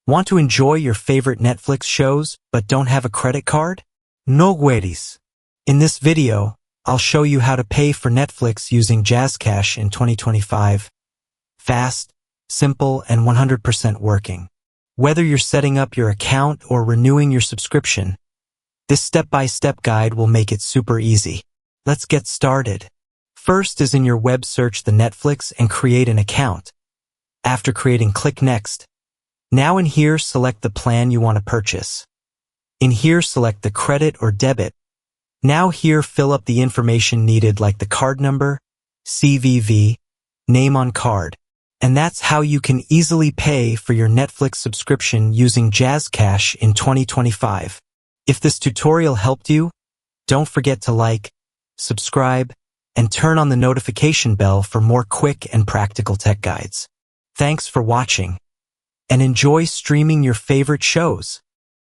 Want to enjoy your favorite Netflix shows but don't have a credit card? No worries. In this video, I'll show you how to pay for Netflix using JazzCash in 2025. Fast, simple, and 100% working. Whether you're setting up your account or renewing your subscription, this step-by-step guide will make it super easy. Let's get started. First is in your web, search the Netflix and create an account. After creating, click Next. Now in here, select the plan you want to purchase. In here, select the credit or debit. Now here, fill up the information needed like the card number, CVV, name on card. And that's how you can easily pay for your Netflix subscription using JazzCash in 2025. If this tutorial helped you, don't forget to like, subscribe, and turn on the notification bell for more quick and practical tech guides. Thanks for watching, and enjoy streaming your favorite shows.